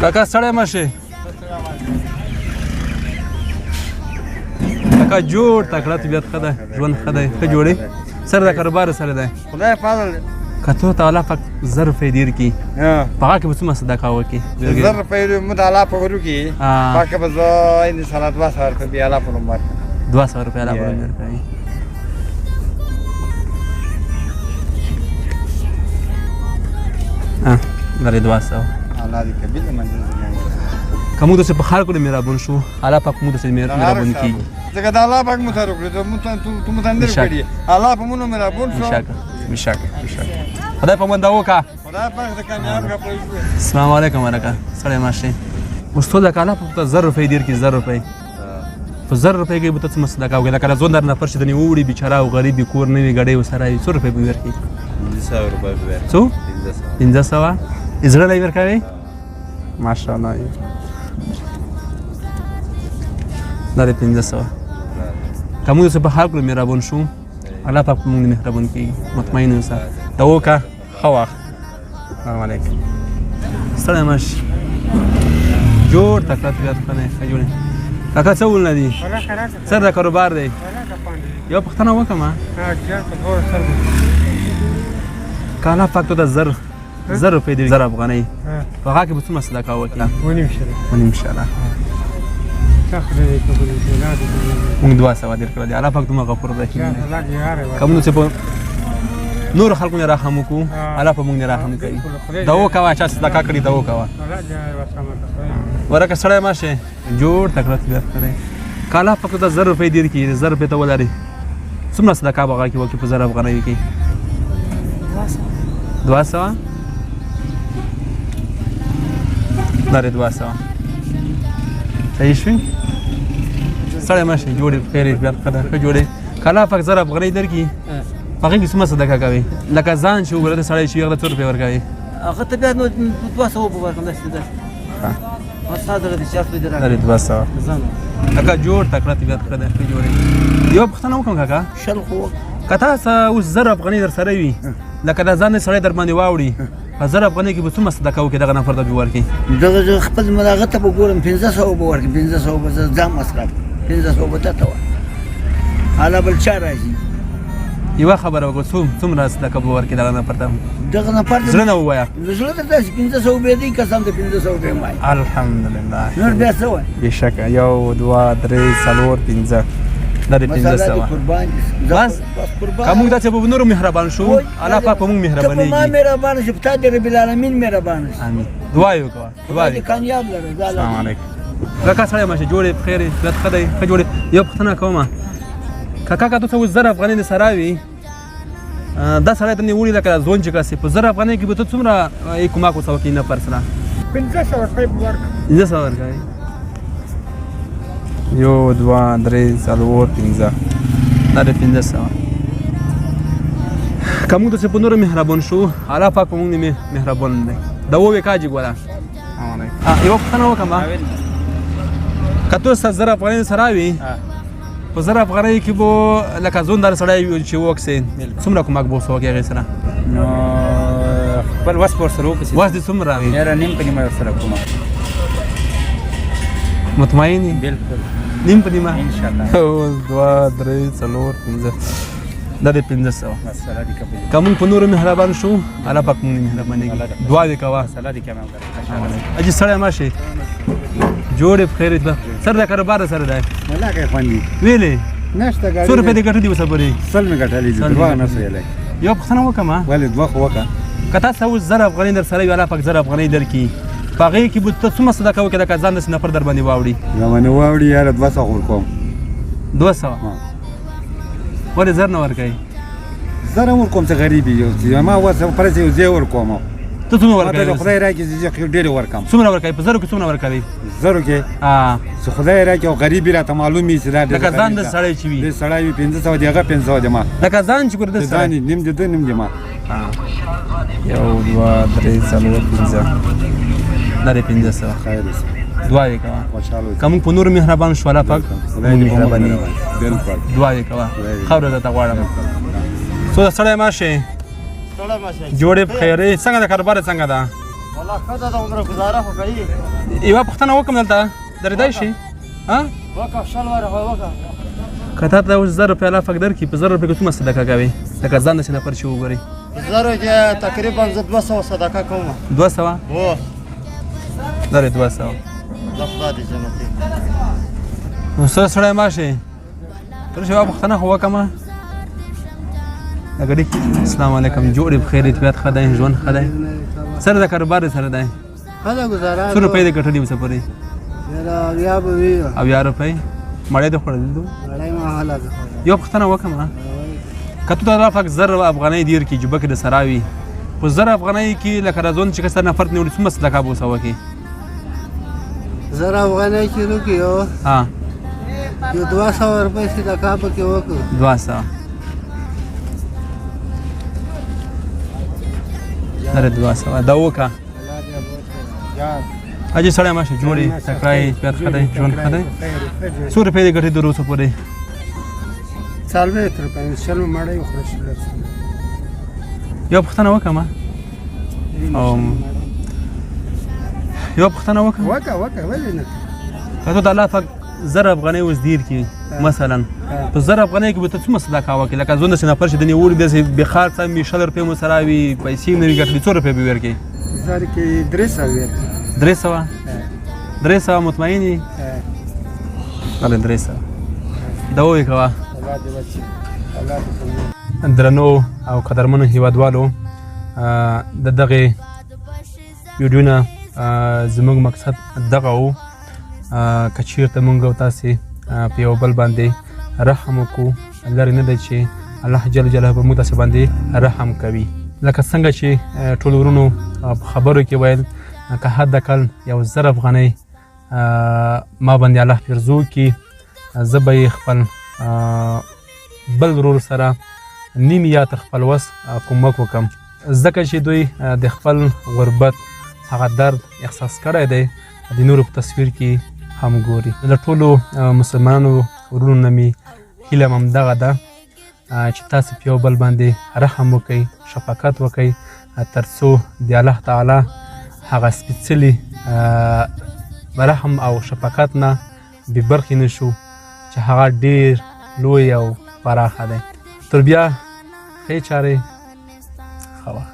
کاکا ستړی مه شې کاکا جوړ تکړه طبیعت ښه ده ژوند ښه دی ښه جوړې سره د کاروبار سره دی خدای فضل که تو تعالی پاک 1000 روپۍ ډېر کړي په هغه کې به څومره صدقه وکړي 1000 روپۍ موږ الله په ورو کې پاکه به زه انشاءالله 200 روپۍ بیا الله په نوم ورکړم 200 روپۍ الله په نوم ورکوي لرې 200 الله دې کبیر منزل که موږ داسې په خلکو د مهربان شو الله پاک موږ داسې مهربان کېږي ځکه د الله پاک مو سره وکړي تو مو تندر کړي الله په مونږ مهربان شو بشک خدای په منده وکړه خدای پاک د کامیاب کړي السلام علیکم ورکه سړی ماشي اوس ټول د کاله په 1000 روپۍ ډېر کړي 1000 روپۍ په 1000 روپۍ کې به ته څه صدقه وکړې لکه زون در نفر چې د نیو وړي بیچاره او غریب کور نه وي ګډۍ ورسره وي 100 روپۍ به ورکړي 1500 روپۍ به ورکړي څو 1500 زړه نه ورکوي ماشاءالله دا د 1500 که موږ داسې په هر کلو مهربان شو الله پاک په موږ مهربان کېږي مطمئن اوسه ته وکړه ښه وخت السلام علیکم ستړی مه شي جوړ تکړه طبیعت ښه دی ښه جوړې کاکا څه ولونه دي سر د کاروبار دی یو پوښتنه وکړم که الله پاک تو د 1000 روپۍ دی 1000 افغانۍ په هغه کې به څومره صدقه وکړي 1.5 شله موږ 200 ډېر کړی دی الله پاک دومره غفور رحیم دی که موږ چې په نورو خلکو نه رحم وکړو الله په موږ نه رحم کوي دا وکوه چا صدقه کړي دا وکوه ورکه سړی مه شې جوړ تکړه طبیعت ښه دی که الله پاک ته 1000 روپۍ ډېر کړي 1000 روپۍ ته ولرې څومره صدقه به هغه کې وکړي په 1000 افغانۍ کې 200 لرې 200 صحیح شوي سړی مه شي جوړې خیر طبیعت ښه ده ښه جوړې که الله پاک 1000 افغانۍ درکړي په هغې کې څومره صدقه کوي لکه ځان چې وګوره ته سړی چې هغه ته 100 روپۍ ورکوي هغه ته بیا نو 200 به ورکړم داسې استاد دې 400 دې لرې 200 کاکا جوړ تکړه طبیعت ښه ده ښه جوړې یو پوښتنه وکړم کاکا شل خو که تاسو اوس 1000 افغانۍ در سره وي لکه دا ځان سړی در باندې واوړي په 1000 افغانۍ کې به څومره صدقه وکړي دغه نفر ته به ورکړي دغه خپل ملاغه ته به ګورم 1500 به ورکړي 1500 به ځان مصرف 1500 به ته حالا بل چا راځي یوه خبره وکړو څومره صدقه به ورکړي دغه نفر ته دغه نفر زړه نه ووایه زړه ته داسې 1500 به دی قسم ته 1500 به وایي الحمدلله نور بیا څه وایي بېشکه 1 2 3 4 5 دا د 1500 بس که موږ داسې په نورو مهربان شو الله پاک په موږ مهربانېږي ته په ما مهربانه شي په تا د رب العالمین مهربانه شي امین دعا یې وکړه دعا دې کامیاب لره السلام علیکم کاکا سړی مه شي جوړې بخیر طبیعت ښه دی ښه جوړې یو پوښتنه کومه کاکا که ته اوس 1000 افغانۍ دې سره وي دا سړی ته نیولي لکه ځوان چې کسې په 1000 افغانۍ کې به ته څومره کومک ورته وکړې نفر سره 1500 روپۍ به ورکړم 1500 ورکوي 1 2 3 4 5 دا د 1500 که موږ داسې په نورو مهربان شو الله پاک په موږ نه مهربان دی دا ووې کاجي ګوره یوه پوښتنه وکړم که ته اوس 1000 افغانۍ سره وي په 1000 افغانۍ کې به لکه ځوندار سړی چې وکسې څومره کومک به ورسره وکړې هغې سره نو خپل وس به ورسره وکړو وس دې څومره یاره نیم په نیمه ورسره کومه مطمئن یې بلکل نیم په نیمه انشاءالله 2 3 4 5 دا د 1500 مسله دې قبول که موږ په نورو مهربان شو الله پاک موږ مهربانېږي دعا دې کوه مسله دې کامیاب کړه اجي سړی مه شي جوړې په خیر سر د کاروبار سره دی ملاکه خوندي ویلې نشته ګاډي 100 روپۍ دې ګټلي اوسه پورې سل مې ګټلې دي دروغ نه ویلی یو پوښتنه وکړم ولې دوه خو وکړه که تاسو اوس 1000 افغانۍ در سره وي الله پاک 1000 افغانۍ درکړي په هغې کې به ته څومره صدقه وکړې لکه ځان داسې نفر در باندې واوړي در باندې واوړي یاره 200 ورکوم 200 ولې 1000 نه ورکوي زه هم ورکوم چې غریب یو ما اوس پرسې یو ځای ورکوم ته څومره ورکوې ما ته خدای راکړي چې زه ډېرې ورکوم څومره ورکوې په 1000 کې څومره ورکوې 1000 کې چې خدای راکړي او غریب راته معلوم وي چې دا لکه ځان د سړی چې وي د سړی وي 1500 دی هغه 500 دی ما لکه ځان چې ګوره د ځان نیم دی ده نیم دی ما 1 2 3 4 5 دا د 1500 خیر دعا یې کوه خوشحاله که موږ په نورو مهربان شو الله پاک خدای دې مهرباني بالکل دعا یې کوه خاوره درته غواړم څو سړی مه شې جوړې په خیرې څنګه د کاروبار څنګه ده والله ښه ده د عمره ګزاره خو کوي یوه پوښتنه وکړم دلته درېدای شي وکړه 100 واره وکړه که تا ته اوس 1000 روپۍ الله پاک درکړي په 1000 روپۍ کې څومره صدقه کوې لکه ځان داسې نفر چې وګورئ 1000 کې تقریبا زه 200 صدقه کوم 200 هو درې 200 د خدای دې جنتي نو څه سړی ماشې تر شوه پوښتنه خو وکړمه لکه السلام علیکم جوړ بخیر طبیعت ښه دی ژوند ښه دی سره د کاروبار سره دی ښه ده ګزاره څو روپۍ دې ګټلي اوسه پورې اویا به وي 80 روپۍ مړی دې خوړلي دو یو پوښتنه وکړم که تو ته الله پاک 1000 افغانۍ دیر کړي جوبه کې د سرا وي خو 1000 افغانۍ کې لکه رضوان چې کس نفر نیولي څومره صدقه به اوسه وکړي 1000 افغانۍ چې وکړي یو 200 روپۍ صدقه پکې وکړو 200 درې 200 دا وکړه حاجي سړی ماشه جوړې تکړه طبیعت ښه دی ژوند ښه دی څو روپۍ دې ګټې تر اوسه پورې 40 روپۍ شل مړۍ وخوړل یو پوښتنه وکړم یو پوښتنه وکړه ولې نه که تو د الله پاک 1000 افغانۍ اوس دیر کړي مثلا په 1000 افغانۍ کې به ته څومره صدقه وکړې لکه زه داسې نفر چې د نیولي داسې بېخار څه مې 100 روپۍ مو سره وي پیسې مې نه وي ګټلې څو روپۍ به ورکړې 1000 کې 300 300 مطمئن یې بله 300 دا ووایې کوه درنو او قدرمنو هیوادوالو د دغې ویډیو نه زموږ مقصد دغه و که چېرته موږ او تاسې په یو بل باندې رحم وکړو لرې نه دی چې الله جل جلاله به موږ تاسې باندې رحم کوي لکه څنګه چې ټولو ورونو په خبرو کې ویل که حد اقل یو 1000 افغانۍ ما باندې الله پیرزو کړي زه به یې خپل بل ورور سره نیم یا تر خپل وس کومک وکړم ځکه چې دوی د خپل غربت هغه درد احساس کړی دی د نورو په تصویر کې هم ګوري له ټولو مسلمانانو ورونو نه مې هیله همدغه ده چې تاسې په یو بل باندې رحم وکئ شفقت وکئ تر څو د الله تعالی هغه سپېڅلي رحم او شفقت نه بې برخې نه شو چې هغه ډېر لوی او پراخه دی تر بیا ښې چارې ښه وخت